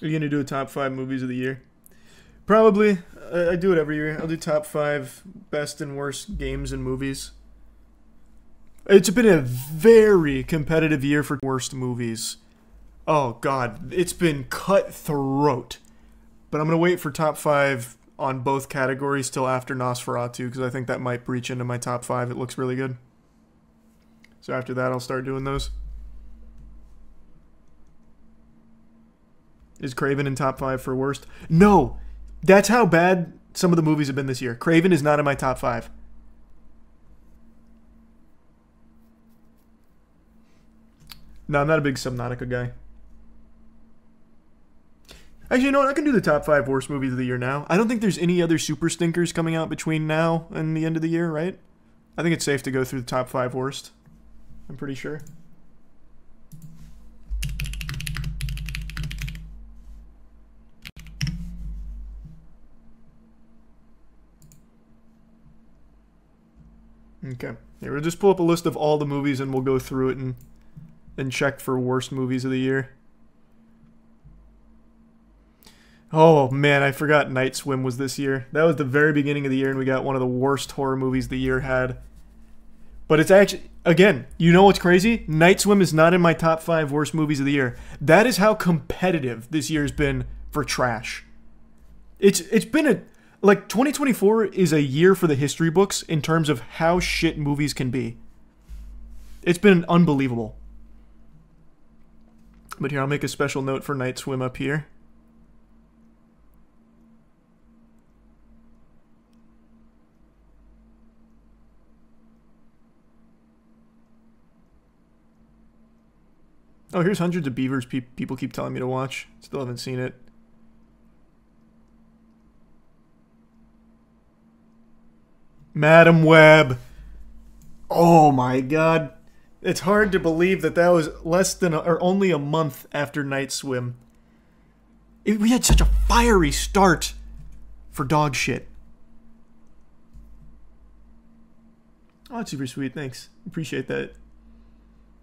Are you gonna do a top 5 movies of the year? Probably. I do it every year. I'll do top 5 best and worst games and movies. It's been a very competitive year for worst movies. Oh god, it's been cutthroat. But I'm gonna wait for top 5 on both categories till after Nosferatu, because I think that might breach into my top 5. It looks really good. So after that, I'll start doing those. Is Craven in top 5 for worst? No! That's how bad some of the movies have been this year. Craven is not in my top 5. No, I'm not a big Subnautica guy. Actually, you know what? I can do the top 5 worst movies of the year now. I don't think there's any other super stinkers coming out between now and the end of the year, right? I think it's safe to go through the top 5 worst. I'm pretty sure. Okay. Here, we'll just pull up a list of all the movies and we'll go through it and check for worst movies of the year. Oh man, I forgot Night Swim was this year. That was the very beginning of the year and we got one of the worst horror movies the year had. But it's actually, again, you know what's crazy? Night Swim is not in my top 5 worst movies of the year. That is how competitive this year's been for trash. It's been a... Like, 2024 is a year for the history books in terms of how shit movies can be. It's been unbelievable. But here, I'll make a special note for Night Swim up here. Oh, here's Hundreds of Beavers people keep telling me to watch. Still haven't seen it. Madam Web. Oh my god. It's hard to believe that that was less than or only a month after Night Swim. We had such a fiery start for dog shit. Oh, that's super sweet. Thanks. Appreciate that.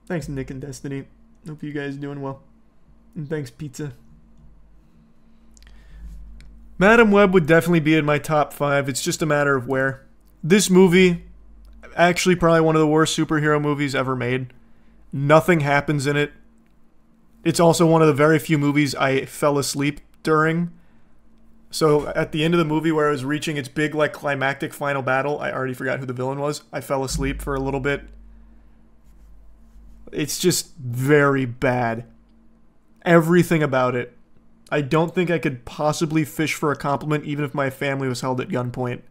Thanks, Nick and Destiny. Hope you guys are doing well. And thanks, Pizza. Madam Web would definitely be in my top 5. It's just a matter of where. This movie, actually probably one of the worst superhero movies ever made. Nothing happens in it. It's also one of the very few movies I fell asleep during. So at the end of the movie where I was reaching its big like climactic final battle, I already forgot who the villain was. I fell asleep for a little bit. It's just very bad. Everything about it. I don't think I could possibly fish for a compliment even if my family was held at gunpoint.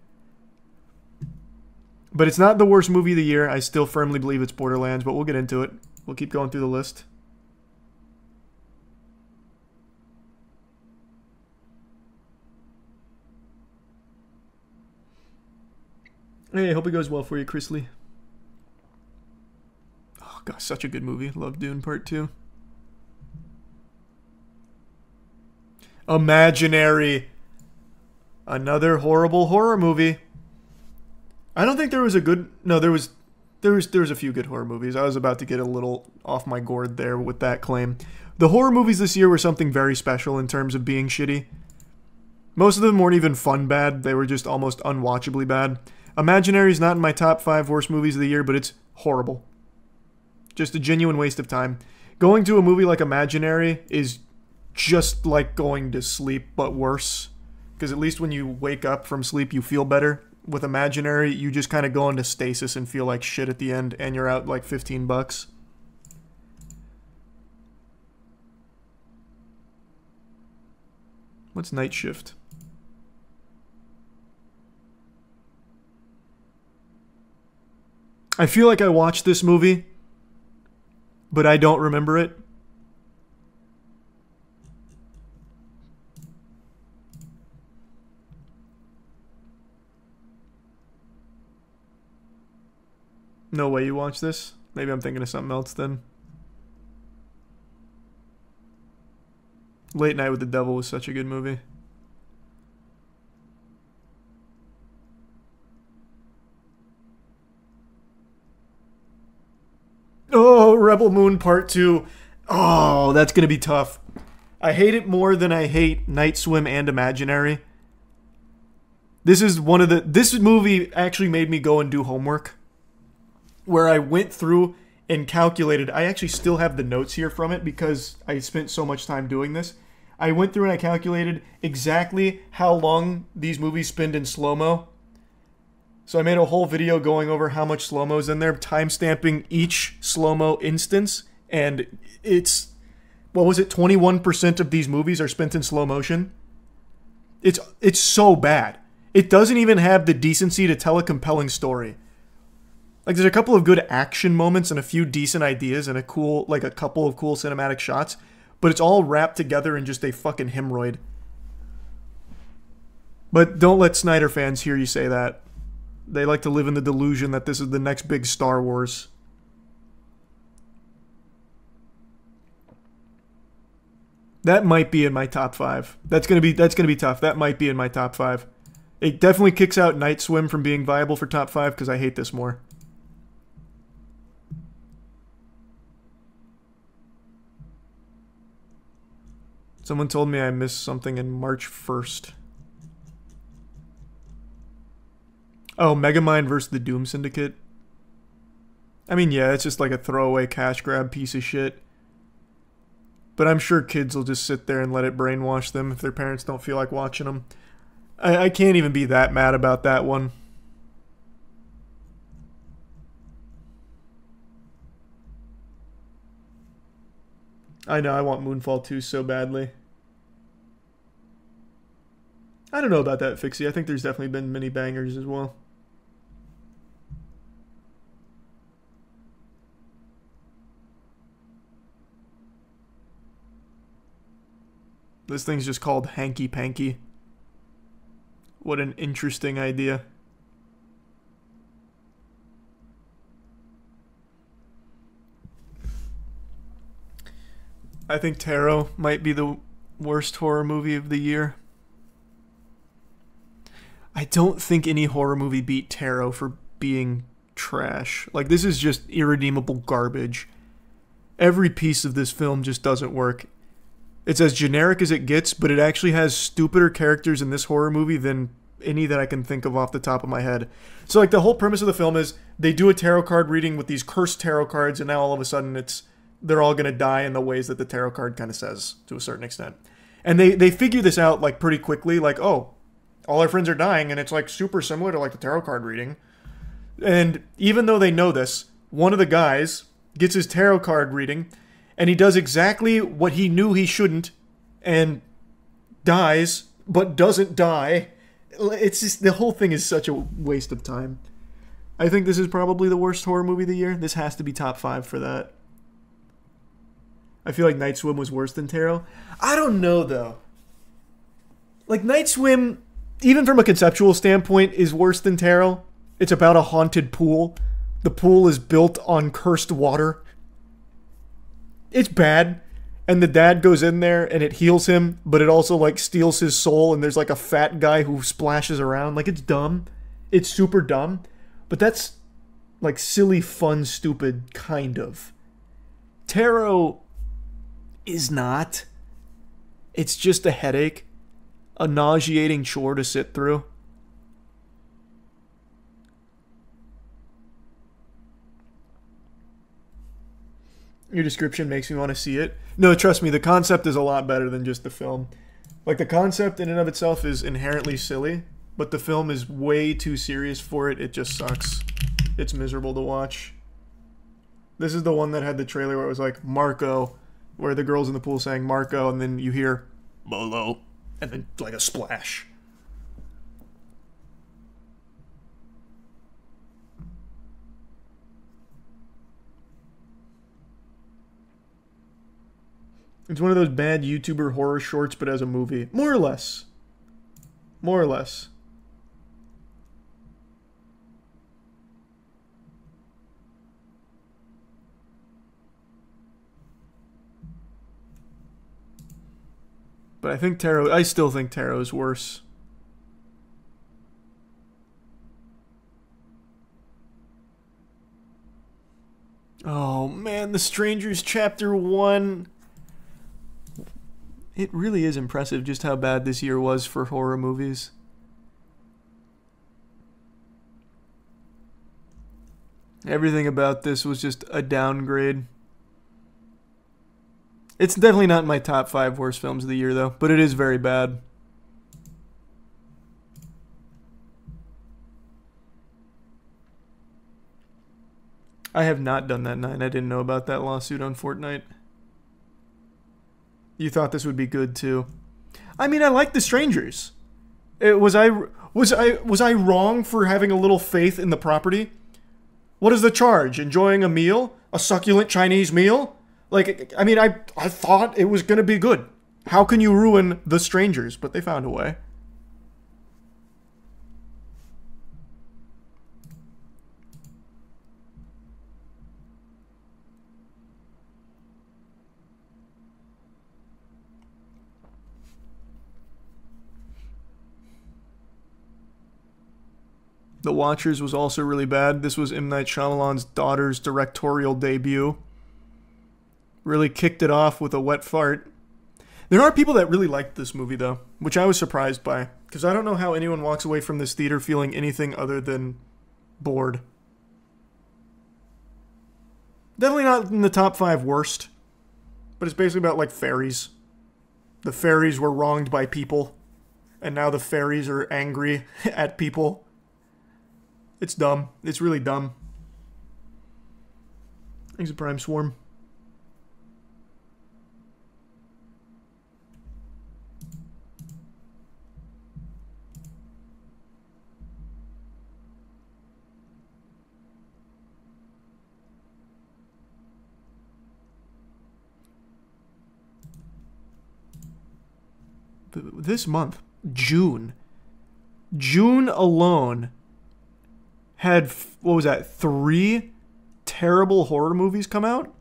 But it's not the worst movie of the year. I still firmly believe it's Borderlands, but we'll get into it. We'll keep going through the list. Hey, I hope it goes well for you, Chrisley. Oh, gosh, such a good movie. Love Dune Part 2. Imaginary. Another horrible horror movie. I don't think there was a good... No, there was a few good horror movies. I was about to get a little off my gourd there with that claim. The horror movies this year were something very special in terms of being shitty. Most of them weren't even fun bad. They were just almost unwatchably bad. Imaginary is not in my top 5 worst movies of the year, but it's horrible. Just a genuine waste of time. Going to a movie like Imaginary is just like going to sleep, but worse. Because at least when you wake up from sleep, you feel better. With Imaginary, you just kind of go into stasis and feel like shit at the end, and you're out like $15. What's Night Shift? I feel like I watched this movie, but I don't remember it. No way you watched this? Maybe I'm thinking of something else then. Late Night with the Devil was such a good movie. Oh, Rebel Moon Part 2. Oh, that's going to be tough. I hate it more than I hate Night Swim and Imaginary. This movie actually made me go and do homework, where I went through and calculated. I actually still have the notes here from it because I spent so much time doing this. I went through and I calculated exactly how long these movies spend in slow-mo. So I made a whole video going over how much slow-mo is in there, timestamping each slow-mo instance, and it's, what was it, 21% of these movies are spent in slow motion? It's so bad. It doesn't even have the decency to tell a compelling story. Like, there's a couple of good action moments and a few decent ideas and a couple of cool cinematic shots, but it's all wrapped together in just a fucking hemorrhoid. But don't let Snyder fans hear you say that. They like to live in the delusion that this is the next big Star Wars. That might be in my top 5. That's gonna be tough. That might be in my top 5. It definitely kicks out Night Swim from being viable for top 5 because I hate this more. Someone told me I missed something in March 1st. Oh, Megamind versus the Doom Syndicate. I mean, yeah, it's just like a throwaway cash grab piece of shit. But I'm sure kids will just sit there and let it brainwash them if their parents don't feel like watching them. I can't even be that mad about that one. I know, I want Moonfall 2 so badly. I don't know about that, Fixie. I think there's definitely been many bangers as well. This thing's just called Hanky Panky. What an interesting idea. I think Tarot might be the worst horror movie of the year. I don't think any horror movie beat Tarot for being trash. Like, this is just irredeemable garbage. Every piece of this film just doesn't work. It's as generic as it gets, but it actually has stupider characters in this horror movie than any that I can think of off the top of my head. So, like, the whole premise of the film is they do a tarot card reading with these cursed tarot cards, and now all of a sudden they're all going to die in the ways that the tarot card kind of says, to a certain extent. And they figure this out, like, pretty quickly, like, oh, all our friends are dying, and it's, like, super similar to, like, the tarot card reading. And even though they know this, one of the guys gets his tarot card reading, and he does exactly what he knew he shouldn't, and dies, but doesn't die. It's just, the whole thing is such a waste of time. I think this is probably the worst horror movie of the year. This has to be top 5 for that. I feel like Night Swim was worse than Tarot. I don't know, though. Like, Night Swim, even from a conceptual standpoint, is worse than Tarot. It's about a haunted pool. The pool is built on cursed water. It's bad. And the dad goes in there and it heals him, but it also, like, steals his soul, and there's, like, a fat guy who splashes around. Like, it's dumb. It's super dumb. But that's, like, silly, fun, stupid, kind of. Tarot is not. It's just a headache. A nauseating chore to sit through. Your description makes me want to see it. No, trust me, the concept is a lot better than just the film. Like, the concept in and of itself is inherently silly, but the film is way too serious for it. It just sucks. It's miserable to watch. This is the one that had the trailer where it was like, Marco, where the girl's in the pool saying Marco, and then you hear, Bolo, and then, like, a splash. It's one of those bad YouTuber horror shorts, but as a movie. More or less. More or less. But I still think Tarot is worse. Oh man, The Strangers Chapter 1. It really is impressive just how bad this year was for horror movies. Everything about this was just a downgrade. It's definitely not in my top 5 worst films of the year, though, but it is very bad. I have not done that 9. I didn't know about that lawsuit on Fortnite. You thought this would be good, too. I mean, I like The Strangers. Was I wrong for having a little faith in the property? What is the charge? Enjoying a meal? A succulent Chinese meal? Like, I mean, I thought it was going to be good. How can you ruin The Strangers? But they found a way. The Watchers was also really bad. This was M. Night Shyamalan's daughter's directorial debut. Really kicked it off with a wet fart. There are people that really liked this movie, though, which I was surprised by, because I don't know how anyone walks away from this theater feeling anything other than bored. Definitely not in the top 5 worst, but it's basically about, like, fairies. The fairies were wronged by people, and now the fairies are angry at people. It's dumb. It's really dumb. Thanks to Prime Swarm. This month, June alone had, what was that, 3 terrible horror movies come out?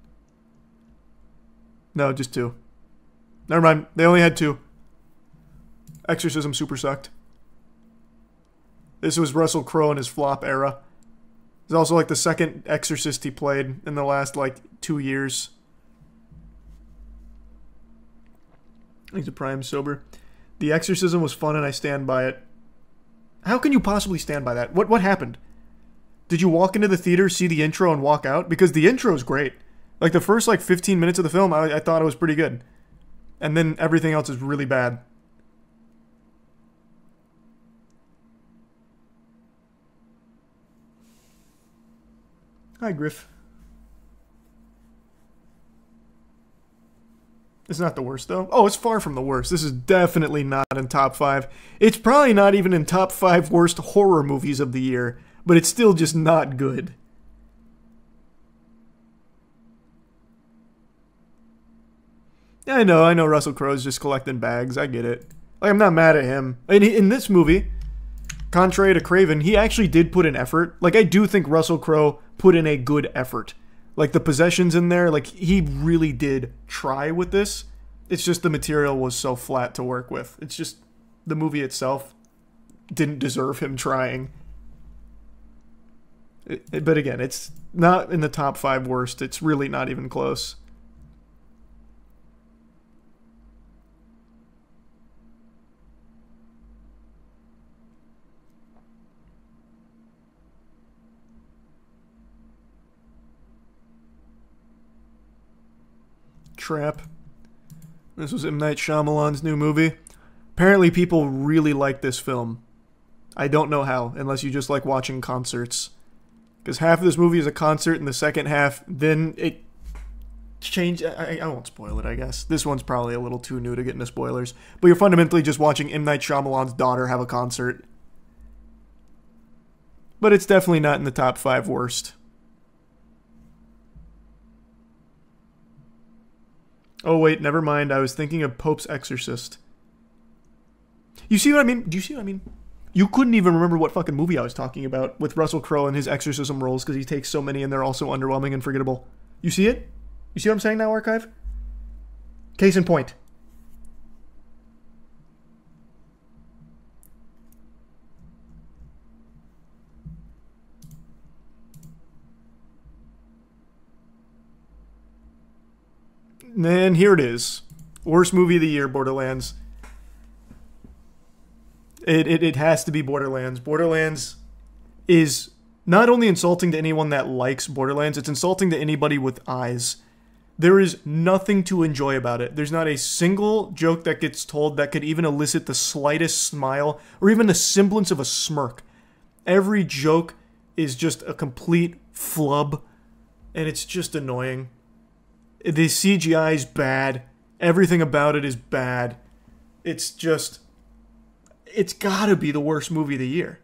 No, just 2. Never mind, they only had 2. Exorcism super sucked. This was Russell Crowe in his flop era. It's also like the second Exorcist he played in the last, like, 2 years. Thanks to Prime Sober. The Exorcism was fun and I stand by it. How can you possibly stand by that? What happened? Did you walk into the theater, see the intro, and walk out? Because the intro is great. Like, the first, 15 minutes of the film, I thought it was pretty good. And then everything else is really bad. Hi, Griff. It's not the worst, though. Oh, it's far from the worst. This is definitely not in top 5. It's probably not even in top 5 worst horror movies of the year, but it's still just not good. Yeah, I know Russell Crowe's just collecting bags. I get it. Like, I'm not mad at him. In this movie, contrary to Craven, he actually did put in effort. Like, I do think Russell Crowe put in a good effort. Like, the possessions in there, like, he really did try with this. It's just the material was so flat to work with. It's just the movie itself didn't deserve him trying. But again, it's not in the top 5 worst. It's really not even close. Trap. This was M. Night Shyamalan's new movie. Apparently people really like this film. I don't know how, unless you just like watching concerts. Because half of this movie is a concert, and the second half, then it changed. I won't spoil it, I guess. This one's probably a little too new to get into spoilers. But you're fundamentally just watching M. Night Shyamalan's daughter have a concert. But it's definitely not in the top 5 worst. Oh, wait, never mind. I was thinking of Pope's Exorcist. You see what I mean? Do you see what I mean? You couldn't even remember what fucking movie I was talking about with Russell Crowe and his exorcism roles because he takes so many and they're also underwhelming and forgettable. You see it? You see what I'm saying now, Archive? Case in point. And here it is. Worst movie of the year, Borderlands. It has to be Borderlands. Borderlands is not only insulting to anyone that likes Borderlands, it's insulting to anybody with eyes. There is nothing to enjoy about it. There's not a single joke that gets told that could even elicit the slightest smile or even the semblance of a smirk. Every joke is just a complete flub, and it's just annoying. The CGI is bad. Everything about it is bad. It's just... It's gotta be the worst movie of the year.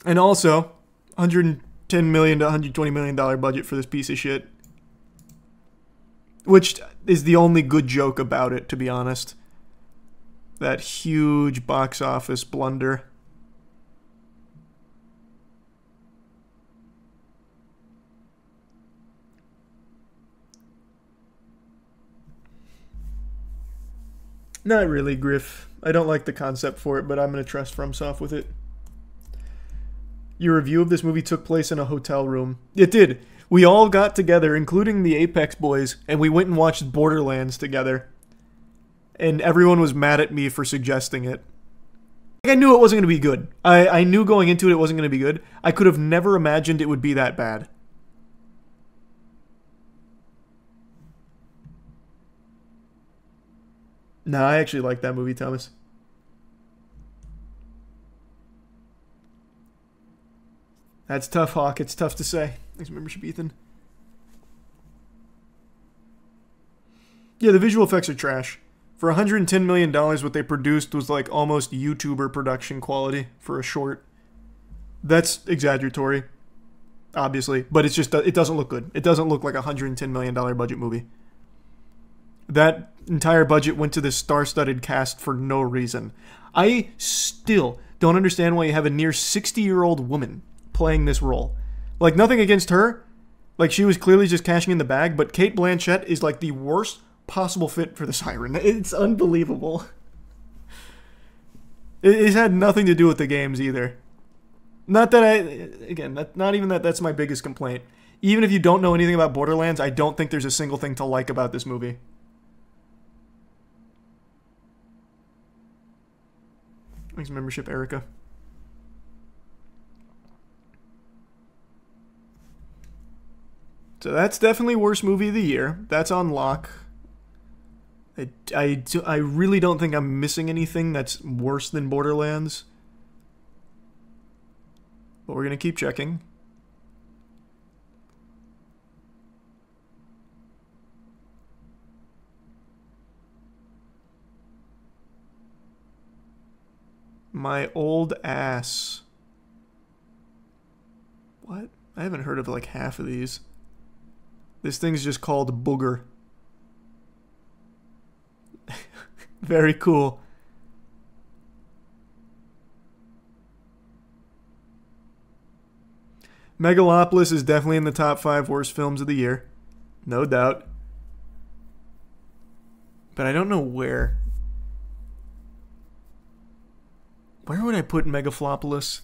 And also, $110 million to $120 million budget for this piece of shit. Which is the only good joke about it, to be honest. That huge box office blunder. Not really, Griff. I don't like the concept for it, but I'm going to trust FromSoft with it. Your review of this movie took place in a hotel room. It did. We all got together, including the Apex boys, and we went and watched Borderlands together. And everyone was mad at me for suggesting it. I knew it wasn't going to be good. I knew going into it wasn't going to be good. I could have never imagined it would be that bad. No, I actually like that movie, Thomas. That's tough, Hawk. It's tough to say. Thanks for membership, Ethan. Yeah, the visual effects are trash. For $110 million, what they produced was like almost YouTuber production quality for a short. That's exaggeratory, obviously, but it's just, it doesn't look good. It doesn't look like a $110 million budget movie. That entire budget went to this star-studded cast for no reason. I still don't understand why you have a near 60-year-old woman playing this role. Like, nothing against her. Like, she was clearly just cashing in the bag, but Cate Blanchett is like the worst possible fit for the Siren. It's unbelievable. It's had nothing to do with the games either. Not that again, not even that's my biggest complaint. Even if you don't know anything about Borderlands, I don't think there's a single thing to like about this movie. Thanks, membership, Erica. So that's definitely worst movie of the year. That's on lock. I really don't think I'm missing anything that's worse than Borderlands. But we're going to keep checking. My Old Ass. What? I haven't heard of like half of these. This thing's just called Booger. Very cool. Megalopolis is definitely in the top 5 worst films of the year. No doubt. But I don't know where. Where would I put Megaflopolis?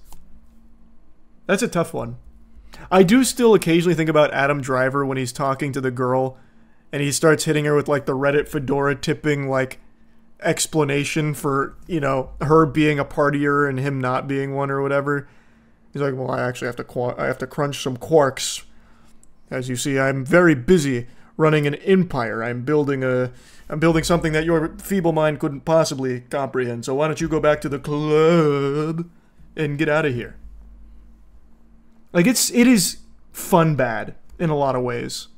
That's a tough one. I do still occasionally think about Adam Driver when he's talking to the girl and he starts hitting her with like the Reddit fedora tipping like explanation for, you know, her being a partier and him not being one or whatever. He's like, well, I actually have to crunch some quarks. As you see, I'm very busy running an empire. I'm building something that your feeble mind couldn't possibly comprehend. So why don't you go back to the club and get out of here? Like, it is fun bad in a lot of ways.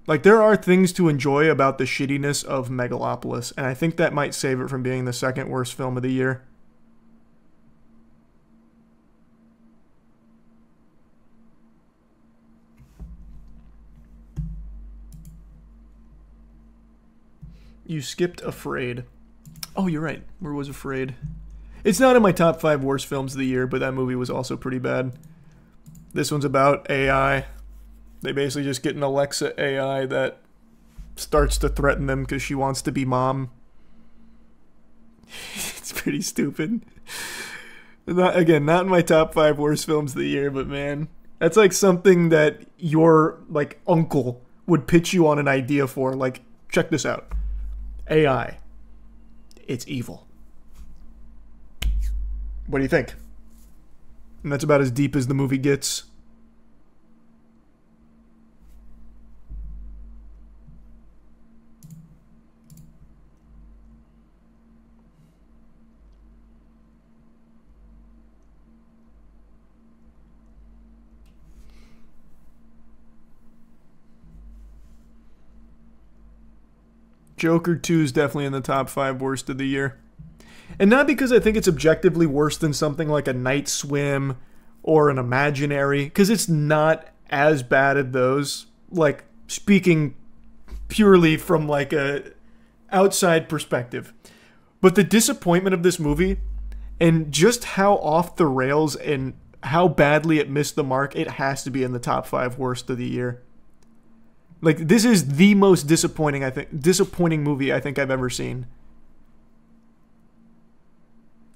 Like, there are things to enjoy about the shittiness of Megalopolis, and I think that might save it from being the second worst film of the year. You skipped Afraid. Oh, you're right. Where was Afraid? It's not in my top 5 worst films of the year, but that movie was also pretty bad. This one's about AI. They basically just get an Alexa AI that starts to threaten them because she wants to be mom. It's pretty stupid. Not in my top 5 worst films of the year, but man, that's like something that your like uncle would pitch you on an idea for. Like, check this out. AI. It's evil. What do you think? And that's about as deep as the movie gets. Joker 2 is definitely in the top 5 worst of the year. And not because I think it's objectively worse than something like A Night Swim or An Imaginary, because it's not as bad as those. Like, speaking purely from like a outside perspective. But the disappointment of this movie and just how off the rails and how badly it missed the mark, it has to be in the top 5 worst of the year. Like, this is the most disappointing movie I think I've ever seen.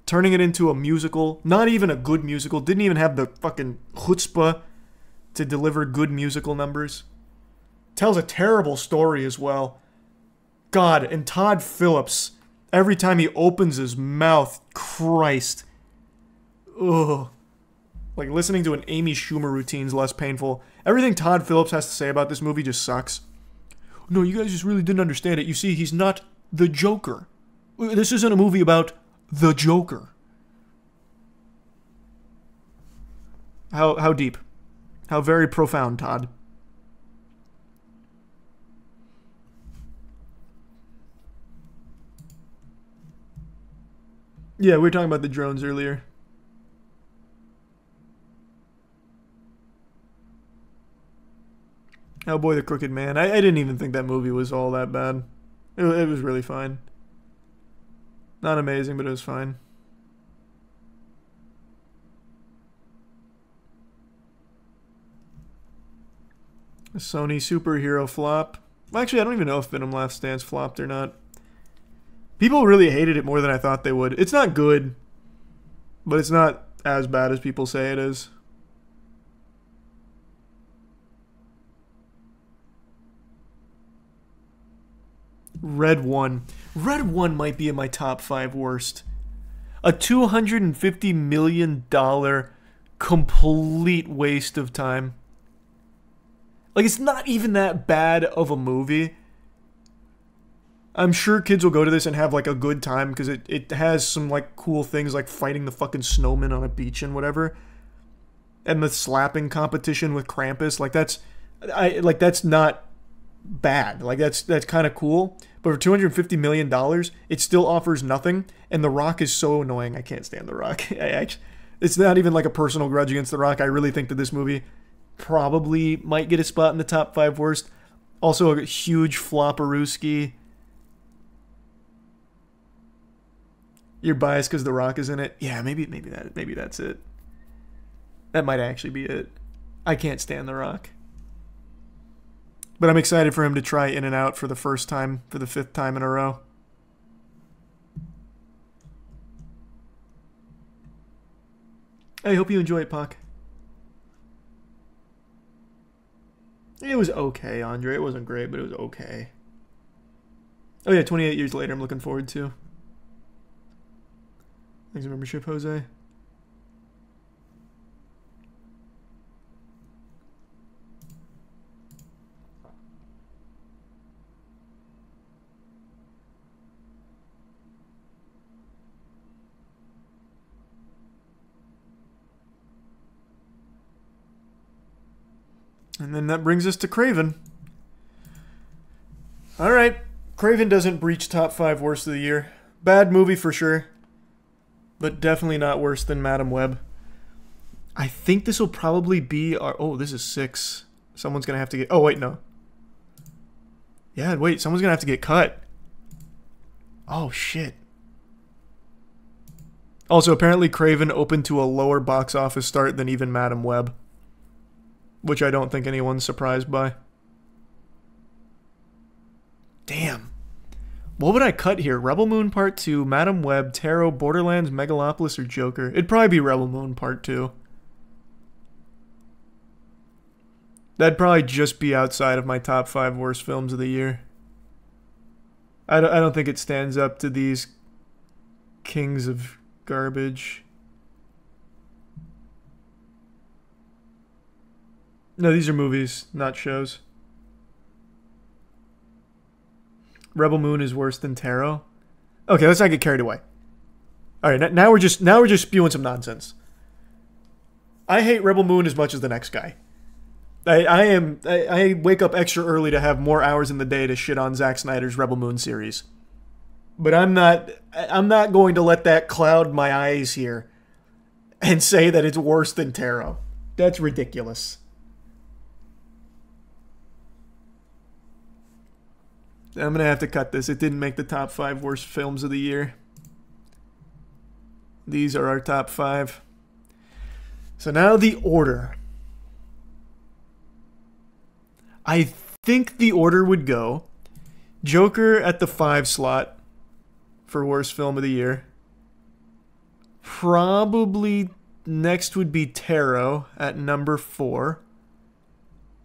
Turning it into a musical, not even a good musical, didn't even have the fucking chutzpah to deliver good musical numbers. Tells a terrible story as well. God, and Todd Phillips, every time he opens his mouth, Christ. Ugh. Like, listening to an Amy Schumer routine is less painful. Everything Todd Phillips has to say about this movie just sucks. No, you guys just really didn't understand it. You see, he's not the Joker. This isn't a movie about the Joker. How deep? How very profound, Todd. Yeah, we were talking about the drones earlier. Oh Boy the Crooked Man. I didn't even think that movie was all that bad. It was really fine. Not amazing, but it was fine. A Sony superhero flop. Actually, I don't even know if Venom Last Dance flopped or not. People really hated it more than I thought they would. It's not good, but it's not as bad as people say it is. Red 1. Red 1 might be in my top 5 worst. A $250 million complete waste of time. Like, it's not even that bad of a movie. I'm sure kids will go to this and have, like, a good time because it has some, like, cool things like fighting the fucking snowman on a beach and whatever. And the slapping competition with Krampus. Like, that's not bad. Like, that's kind of cool. But for $250 million, it still offers nothing. And The Rock is so annoying. I can't stand The Rock. It's not even like a personal grudge against The Rock. I really think that this movie probably might get a spot in the top 5 worst. Also a huge flopperooski. You're biased because The Rock is in it. Yeah, maybe that's it. That might actually be it. I can't stand The Rock. But I'm excited for him to try In and Out for the first time, for the 5th time in a row. I hope you enjoy it, Pac. It was okay, Andre. It wasn't great, but it was okay. Oh yeah, 28 years later, I'm looking forward to. Thanks for membership, Jose. And then that brings us to Craven. Alright. Craven doesn't breach top 5 worst of the year. Bad movie for sure. But definitely not worse than Madam Web. I think this will probably be our... Oh, this is 6. Someone's going to have to get... Oh, wait, no. Yeah, wait. Someone's going to have to get cut. Oh, shit. Also, apparently Craven opened to a lower box office start than even Madam Web. Which I don't think anyone's surprised by. Damn. What would I cut here? Rebel Moon Part 2, Madam Web, Tarot, Borderlands, Megalopolis, or Joker? It'd probably be Rebel Moon Part 2. That'd probably just be outside of my top 5 worst films of the year. I don't think it stands up to these kings of garbage. No, these are movies, not shows. Rebel Moon is worse than Tarot. Okay, let's not get carried away. All right, now we're just spewing some nonsense. I hate Rebel Moon as much as the next guy. I wake up extra early to have more hours in the day to shit on Zack Snyder's Rebel Moon series. But I'm not going to let that cloud my eyes here and say that it's worse than Tarot. That's ridiculous. I'm going to have to cut this. It didn't make the top 5 worst films of the year. These are our top 5. So now the order. I think the order would go Joker at the 5 slot for worst film of the year. Probably next would be Tarot at number 4.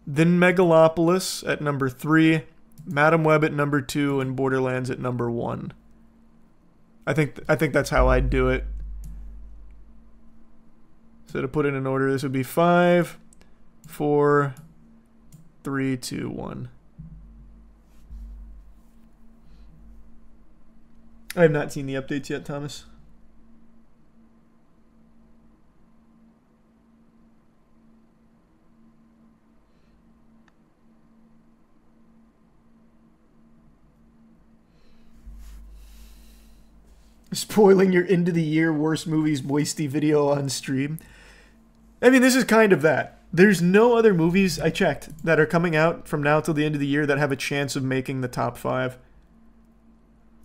Then Megalopolis at number 3. Madam Web at number 2 and Borderlands at number 1. I think that's how I'd do it. So to put it in order, this would be 5, 4, 3, 2, 1. I have not seen the updates yet, Thomas. Spoiling your end of the year worst movies Moisty video on stream. I mean, this is kind of that. There's no other movies I checked that are coming out from now till the end of the year that have a chance of making the top 5.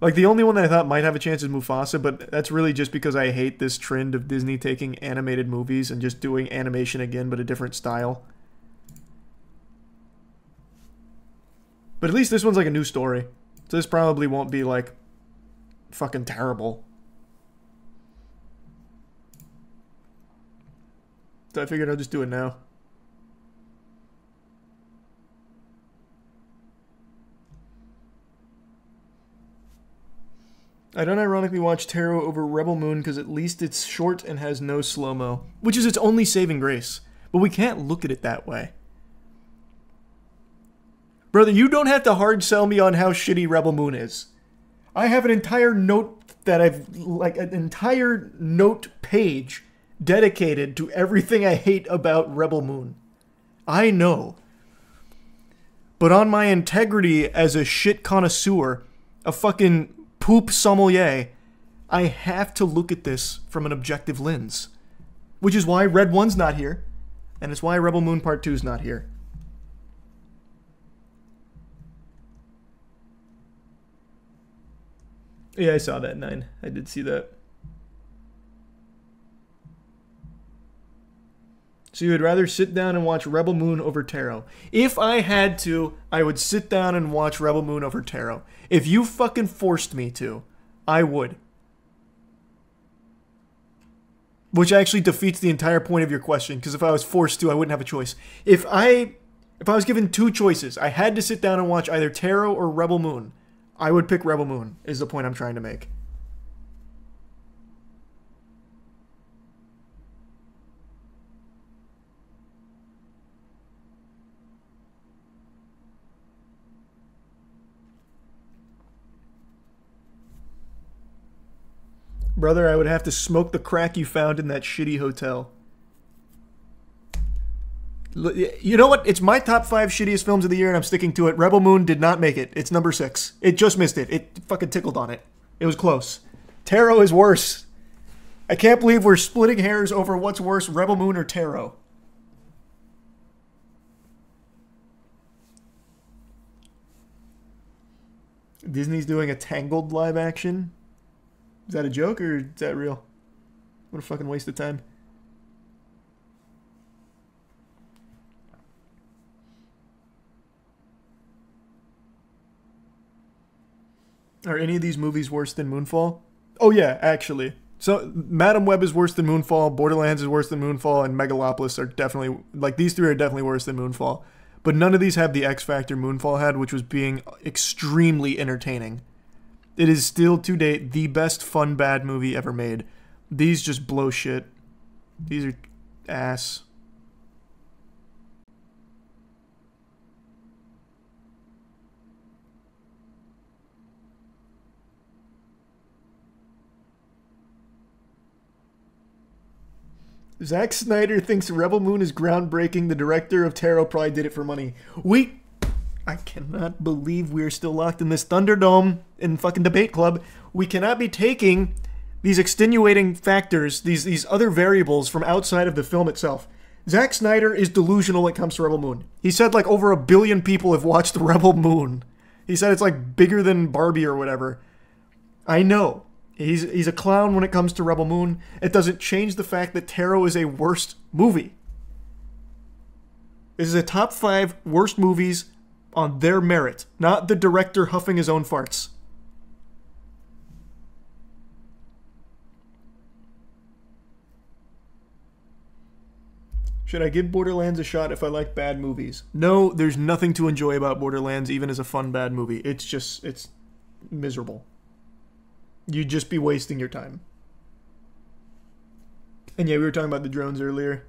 Like, the only one that I thought might have a chance is Mufasa, but that's really just because I hate this trend of Disney taking animated movies and just doing animation again, but a different style. But at least this one's like a new story. So this probably won't be like fucking terrible. So I figured I'll just do it now. I don't ironically watch Tarot over Rebel Moon because at least it's short and has no slow-mo, which is its only saving grace. But we can't look at it that way. Brother, you don't have to hard sell me on how shitty Rebel Moon is. I have an entire note that an entire note page dedicated to everything I hate about Rebel Moon. I know. But on my integrity as a shit connoisseur, a fucking poop sommelier, I have to look at this from an objective lens. Which is why Red 1's not here, and it's why Rebel Moon Part 2's not here. Yeah, I saw that, 9. I did see that. So you would rather sit down and watch Rebel Moon over Tarot. If I had to, I would sit down and watch Rebel Moon over Tarot. If you fucking forced me to, I would. Which actually defeats the entire point of your question, because if I was forced to, I wouldn't have a choice. If I was given 2 choices, I had to sit down and watch either Tarot or Rebel Moon, I would pick Rebel Moon, is the point I'm trying to make. Brother, I would have to smoke the crack you found in that shitty hotel. You know what? It's my top 5 shittiest films of the year, and I'm sticking to it. Rebel Moon did not make it. It's number 6. It just missed it. It fucking tickled on it. It was close. Tarot is worse. I can't believe we're splitting hairs over what's worse, Rebel Moon or Tarot. Disney's doing a Tangled live action? Is that a joke or is that real? What a fucking waste of time. Are any of these movies worse than Moonfall? Oh yeah, actually. So Madam Web is worse than Moonfall, Borderlands is worse than Moonfall, and Megalopolis are definitely, like, these three are definitely worse than Moonfall. But none of these have the X factor Moonfall had, which was being extremely entertaining. It is still, to date, the best fun bad movie ever made. These just blow shit. These are ass. Zack Snyder thinks Rebel Moon is groundbreaking. The director of Tarot probably did it for money. I cannot believe we are still locked in this Thunderdome in fucking debate club. We cannot be taking these extenuating factors, these other variables from outside of the film itself. Zack Snyder is delusional when it comes to Rebel Moon. He said like over 1 billion people have watched Rebel Moon. He said it's like bigger than Barbie or whatever. I know. He's a clown when it comes to Rebel Moon. It doesn't change the fact that Tarot is a worst movie. This is a top 5 worst movies on their merit, not the director huffing his own farts. Should I give Borderlands a shot if I like bad movies? No, there's nothing to enjoy about Borderlands, even as a fun bad movie. It's miserable. You'd just be wasting your time. And yeah, we were talking about the drones earlier.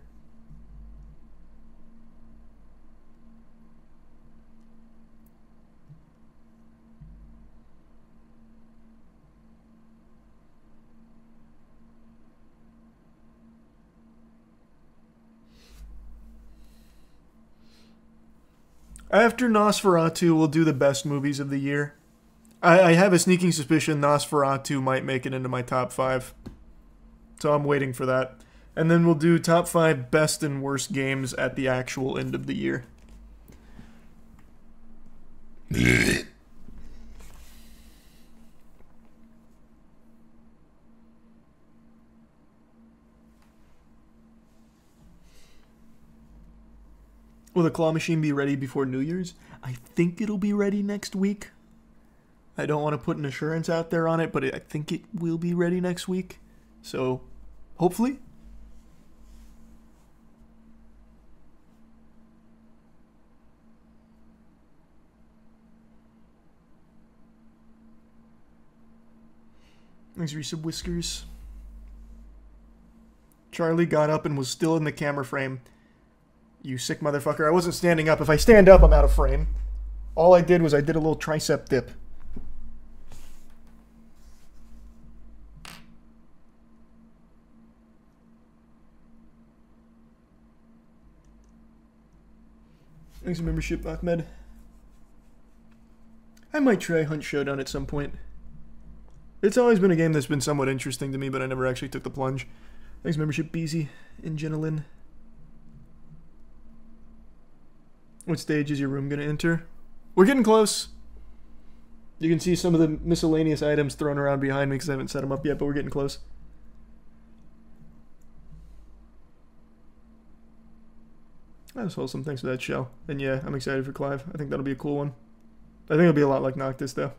After Nosferatu, we'll do the best movies of the year. I have a sneaking suspicion Nosferatu might make it into my top 5. So I'm waiting for that. And then we'll do top 5 best and worst games at the actual end of the year. Will the claw machine be ready before New Year's? I think it'll be ready next week. I don't want to put an assurance out there on it, but I think it will be ready next week. So, hopefully. Thanks, Resub Whiskers. Charlie got up and was still in the camera frame. You sick motherfucker. I wasn't standing up. If I stand up, I'm out of frame. All I did was I did a little tricep dip. Thanks for membership, Ahmed. I might try Hunt Showdown at some point. It's always been a game that's been somewhat interesting to me, but I never actually took the plunge. Thanks for membership, Beezy and Jenilyn. What stage is your room going to enter? We're getting close. You can see some of the miscellaneous items thrown around behind me because I haven't set them up yet, but we're getting close. That was wholesome. Thanks for that, Shell. And yeah, I'm excited for Clive. I think that'll be a cool one. I think it'll be a lot like Noctis, though.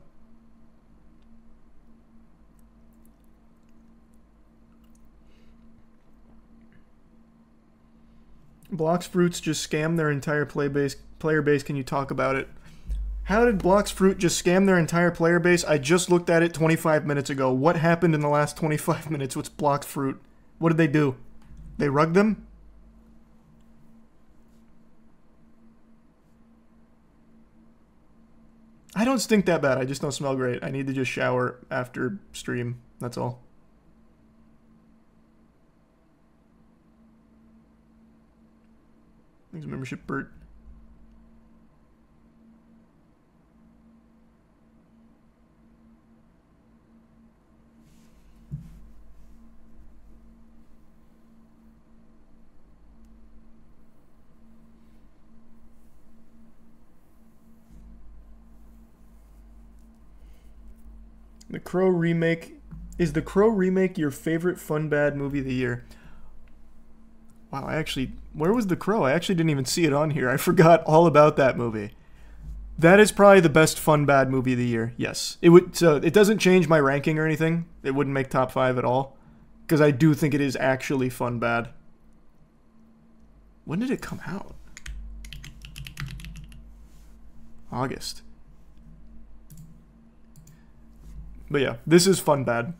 Blox Fruits just scam their entire player base. Can you talk about it? How did Blox Fruit just scam their entire player base? I just looked at it 25 minutes ago. What happened in the last 25 minutes with Blox Fruit? What did they do? They rugged them? I don't stink that bad. I just don't smell great. I need to just shower after stream. That's all. Thanks, membership, Bert. The Crow remake. Is The Crow remake your favorite fun bad movie of the year? Wow, where was The Crow? I actually didn't even see it on here. I forgot all about that movie. That is probably the best fun bad movie of the year. Yes. So it doesn't change my ranking or anything. It wouldn't make top 5 at all. Because I do think it is actually fun bad. When did it come out? August. But yeah, this is fun bad.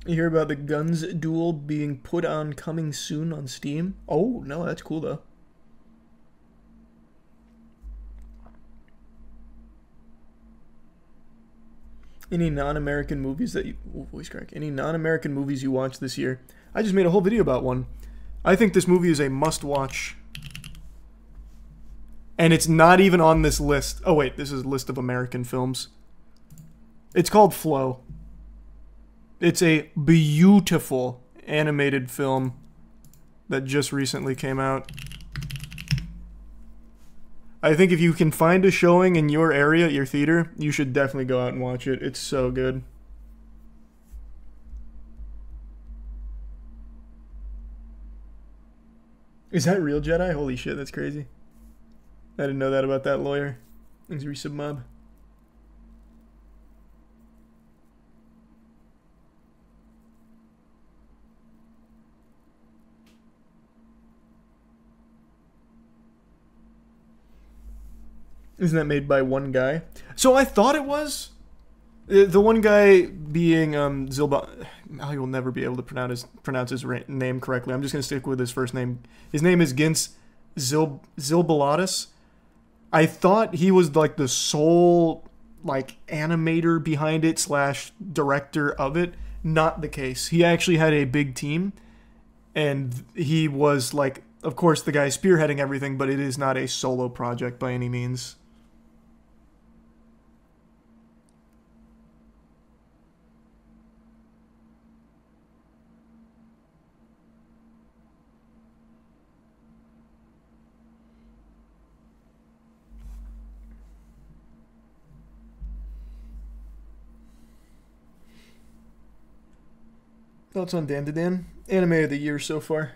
You hear about the Guns Duel being put on coming soon on Steam? Oh, no, that's cool though. Any non-American movies that you... Oh, voice crack. Any non-American movies you watched this year? I just made a whole video about one. I think this movie is a must-watch. And it's not even on this list. Oh, wait. This is a list of American films. It's called Flow. It's a beautiful animated film that just recently came out. I think if you can find a showing in your area at your theater, you should definitely go out and watch it. It's so good. Is that real, Jedi? Holy shit, that's crazy. I didn't know that about that lawyer. Thanks, resub mob. Isn't that made by one guy? So I thought it was. The one guy being Zilba. I will never be able to pronounce his name correctly. I'm just going to stick with his first name. His name is Gintz Zilbalatis. I thought he was like the sole like animator behind it / director of it. Not the case. He actually had a big team. And he was like, of course, the guy spearheading everything, but it is not a solo project by any means. Thoughts on Dan to Dan? Anime of the year so far.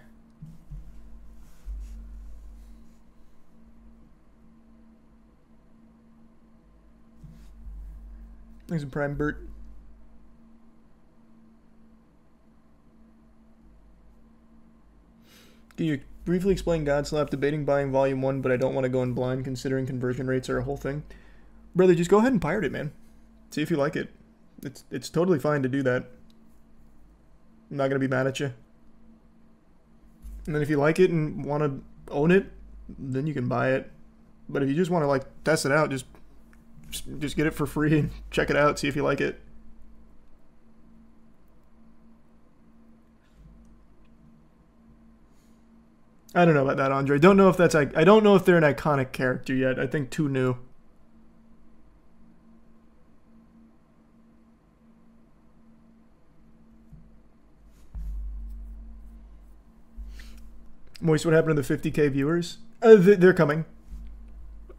Thanks, Prime Bert. Can you briefly explain Godslap? Debating buying Volume 1, but I don't want to go in blind considering conversion rates are a whole thing. Brother, just go ahead and pirate it, man. See if you like it. It's totally fine to do that. I'm not going to be mad at you. And then if you like it and want to own it, then you can buy it. But if you just want to like test it out, just get it for free and check it out, see if you like it. I don't know about that, Andre. Don't know if that's like I don't know if they're an iconic character yet. I think too new. Moist, what happened to the 50k viewers? They're coming.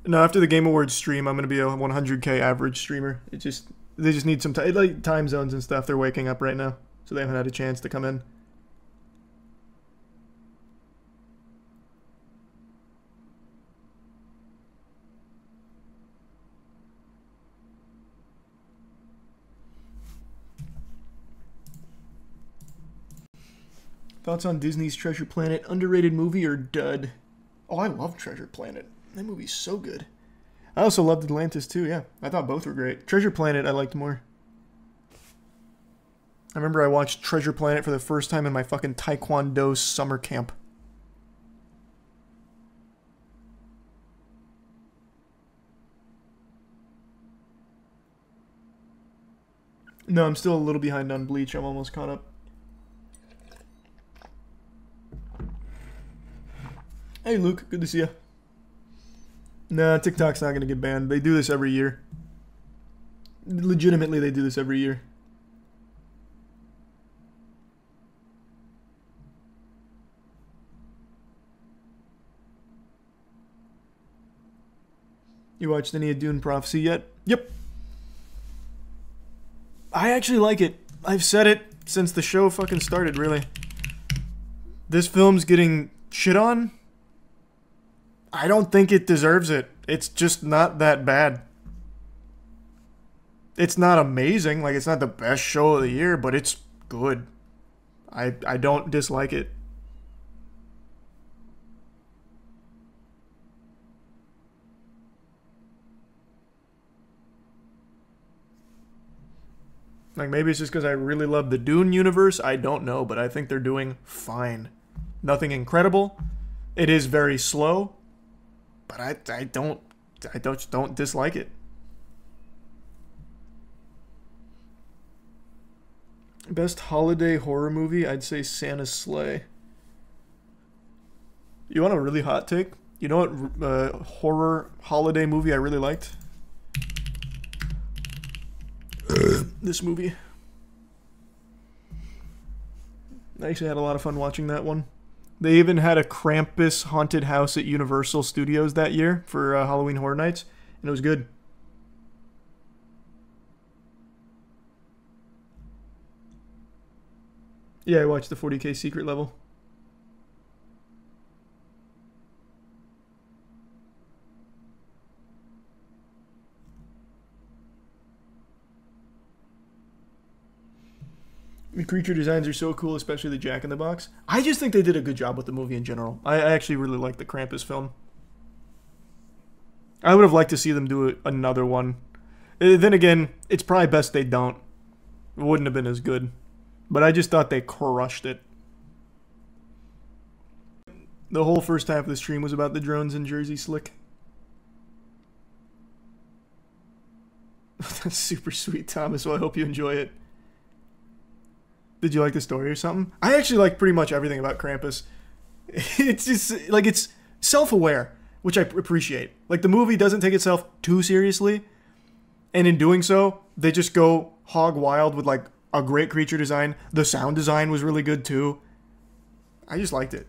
No, after the Game Awards stream, I'm gonna be a 100k average streamer. They just need some like time zones and stuff. They're waking up right now, so they haven't had a chance to come in. Thoughts on Disney's Treasure Planet? Underrated movie or dud? Oh, I love Treasure Planet. That movie's so good. I also loved Atlantis too, yeah. I thought both were great. Treasure Planet I liked more. I remember I watched Treasure Planet for the first time in my fucking Taekwondo summer camp. No, I'm still a little behind on Bleach. I'm almost caught up. Hey Luke, good to see you. Nah, TikTok's not going to get banned. They do this every year. Legitimately, they do this every year. You watched any of Dune Prophecy yet? Yep. I actually like it. I've said it since the show fucking started, really. This film's getting shit on. I don't think it deserves it. It's just not that bad. It's not amazing. Like, it's not the best show of the year, but it's good. I don't dislike it. Like, maybe it's just because I really love the Dune universe. I don't know, but I think they're doing fine. Nothing incredible. It is very slow, but I don't dislike it. Best holiday horror movie, I'd say Santa's Sleigh. You want a really hot take? You know what horror holiday movie I really liked? This movie. I actually had a lot of fun watching that one. They even had a Krampus haunted house at Universal Studios that year for Halloween Horror Nights, and it was good. Yeah, I watched the 40K secret level. The creature designs are so cool, especially the Jack in the Box. I just think they did a good job with the movie in general. I actually really like the Krampus film. I would have liked to see them do another one. Then again, it's probably best they don't. It wouldn't have been as good. But I just thought they crushed it. The whole first half of the stream was about the drones in Jersey Slick. That's super sweet, Thomas. Well, I hope you enjoy it. Did you like the story or something? I actually like pretty much everything about Krampus. It's just, like, it's self-aware, which I appreciate. Like, the movie doesn't take itself too seriously, and in doing so, they just go hog wild with, like, a great creature design. The sound design was really good, too. I just liked it.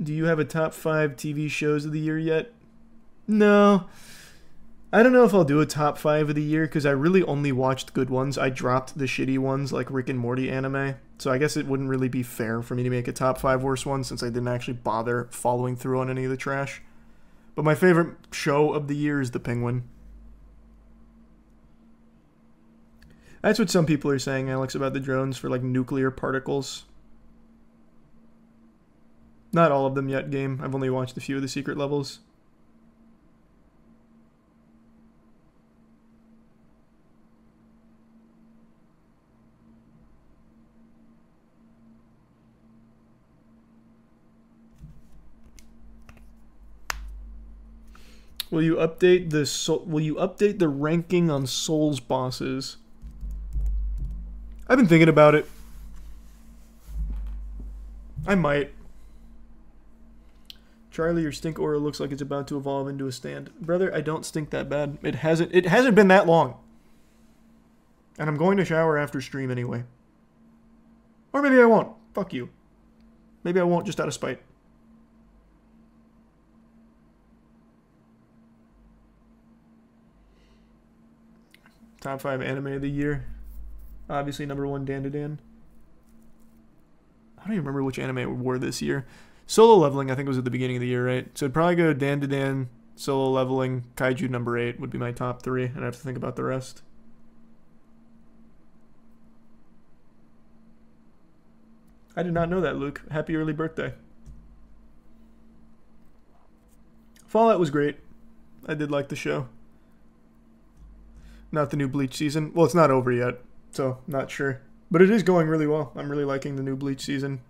Do you have a top 5 TV shows of the year yet? No. I don't know if I'll do a top 5 of the year because I really only watched good ones. I dropped the shitty ones like Rick and Morty anime. So I guess it wouldn't really be fair for me to make a top 5 worst one since I didn't actually bother following through on any of the trash. But my favorite show of the year is The Penguin. That's what some people are saying, Alex, about the drones for like nuclear particles. Not all of them yet, game. I've only watched a few of the secret levels. Will you update the ranking on Souls bosses? I've been thinking about it. I might. Charlie, your stink aura looks like it's about to evolve into a stand. Brother, I don't stink that bad. It hasn't been that long. And I'm going to shower after stream anyway. Or maybe I won't. Fuck you. Maybe I won't just out of spite. Top 5 anime of the year. Obviously number 1, Dan to Dan. I don't even remember which anime we wore this year. Solo Leveling, I think, was at the beginning of the year, right? So it'd probably go Dan to Dan, Solo Leveling, Kaiju number 8 would be my top 3, and I have to think about the rest. I did not know that, Luke. Happy early birthday. Fallout was great. I did like the show. Not the new Bleach season. Well, it's not over yet, so not sure. But it is going really well. I'm really liking the new Bleach season.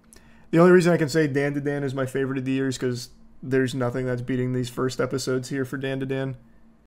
The only reason I can say Dan to Dan is my favorite of the year is because there's nothing that's beating these first episodes here for Dan to Dan.